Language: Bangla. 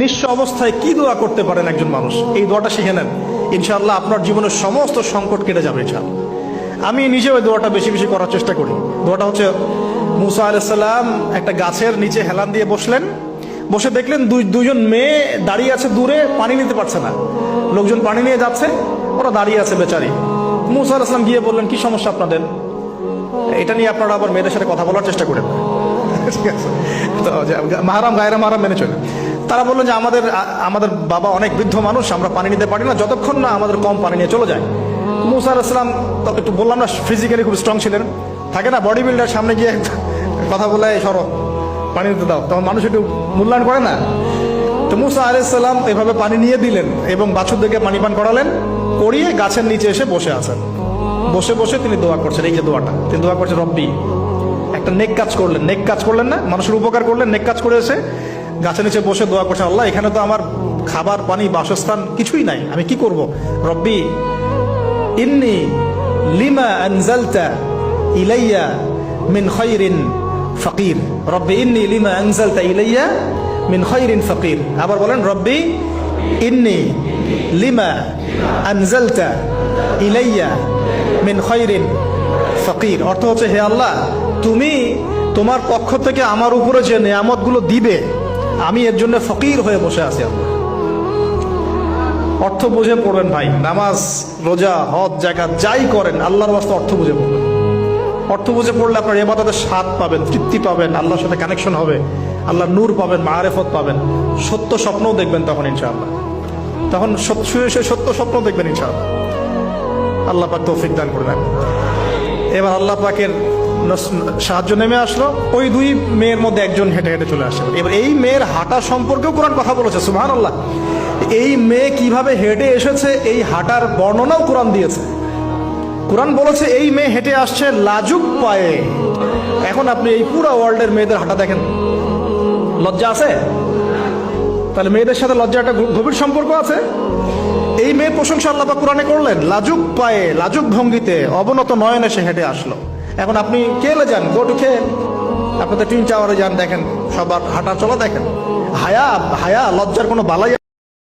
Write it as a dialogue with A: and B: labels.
A: নিঃস্ব অবস্থায় কি দোয়া করতে পারেন একজন মানুষ, এই দোয়াটা শিখে নেন, ইনশাআল্লাহ আপনার জীবনের সমস্ত সংকট কেটে যাবে ইনশাআল্লাহ। আমি নিজেও এই দোয়াটা বেশি বেশি করার চেষ্টা করি। দোয়াটা হচ্ছে, মুসা আলাইহিস সালাম একটা গাছের নিচে হেলান দিয়ে বসলেন, বসে দেখলেন দুইজন মেয়ে দাঁড়িয়ে আছে দূরে, পানি নিতে পারছে না, লোকজন পানি নিয়ে যাচ্ছে, ওরা দাঁড়িয়ে আছে বেচারি। মুসা আলাইহিস সালাম গিয়ে বললেন, কি সমস্যা আপনাদের? এটা নিয়ে আপনারা আবার মেয়েদের সাথে কথা বলার চেষ্টা করেন, ঠিক আছে? তো মাহারাম গায়রা মাহারাম মেনে চলে। তারা বললেন যে আমাদের বাবা অনেক বৃদ্ধ মানুষ, আমরা পানি নিতে পারি না যতক্ষণ না আমাদের কম পানি নিয়ে চলে যায়। মুসা আলাইহিস সালাম একটু বললাম না, ফিজিক্যালি খুব স্ট্রং ছিলেন, থাকে না বডি বিল্ডার, সামনে গিয়ে কথা বলে সরো পানি দিতে দাও, তখন মানুষ একটু মূল্যায়ন করে না। তো মুসা আলাইহিস সালাম এভাবে পানি নিয়ে দিলেন এবং বাছুরদেরকে পানি পান করালেন, করিয়ে গাছের নিচে এসে বসে আছেন। বসে বসে তিনি দোয়া করছেন, এই যে দোয়াটা তিনি দোয়া করছেন, রব্বি, একটা নেক কাজ করলেন, নেক কাজ করলেন না, মানুষের উপকার করলেন, নেক কাজ করে এসে গাছের নিচে বসে দোয়া করছেন, আল্লাহ এখানে তো আমার খাবার পানি বাসস্থান কিছুই নাই, আমি কি করব? রব্বি ইন্নি লিমা আনজালতা ইলাইয়া মিন খায়রিন ফাকির, রব্বি ইন্নি লিমা আনজালতা ইলাইয়া মিন খায়রিন ফাকির। আবার বলেন, রব্বি ইন্নি লিমা আনজালতা ইলাইয়া মিন খায়রিন ফাকির। অর্থ হচ্ছে, হে আল্লাহ, তুমি তোমার পক্ষ থেকে আমার উপরে যে নিয়ামতগুলো দিবে, আমি এর জন্য ফকির হয়ে বসে আছি। অর্থ বুঝে পড়বেন ভাই, নামাজ রোজা হজ জাকাত যাই করেন আল্লাহর ওয়াস্তে অর্থ বুঝে পড়বেন। অর্থ বুঝে পড়লে আপনার ইবাদতের স্বাদ পাবেন, তৃপ্তি পাবেন, আল্লাহর সাথে কানেকশন হবে, আল্লাহর নূর পাবেন, মাআরিফত পাবেন, সত্য স্বপ্নও দেখবেন তখন ইনশাআল্লাহ। তখন শুয়ে সত্য স্বপ্ন দেখবেন ইনশাআল্লাহ। আল্লাহ পাক তৌফিক দান করবেন। এবার আল্লাহ পাকের সাহায্য নেমে আসলো, ওই দুই মেয়ের মধ্যে একজন হেঁটে হেঁটে চলে আসে। এবার এই মেয়ের হাঁটা সম্পর্কেও কোরআন কথা বলেছে, সুবহানাল্লাহ। এই মেয়ে কিভাবে হেঁটে এসেছে এই হাঁটার বর্ণনাও কোরআন দিয়েছে। কোরআন বলেছে এই মেয়ে হেঁটে আসছে লাজুক পায়ে। এখন আপনি এই পুরো ওয়ার্ল্ডের মেয়েদের হাঁটা দেখেন, লজ্জা আছে? তাহলে মেয়েদের সাথে লজ্জা একটা গভীর সম্পর্ক আছে। এই মেয়ের প্রশংসা আল্লাহ পাক কোরআনে করলেন, লাজুক পায়ে লাজুক ভঙ্গিতে অবনত নয়নে সে হেঁটে আসলো। এখন আপনি কেলে যান, গো টু খেল, আপনাদের টুইন টাওয়ারে যান, দেখেন সবার হাঁটা চলা দেখেন, হায়া লজ্জার কোনো বালাই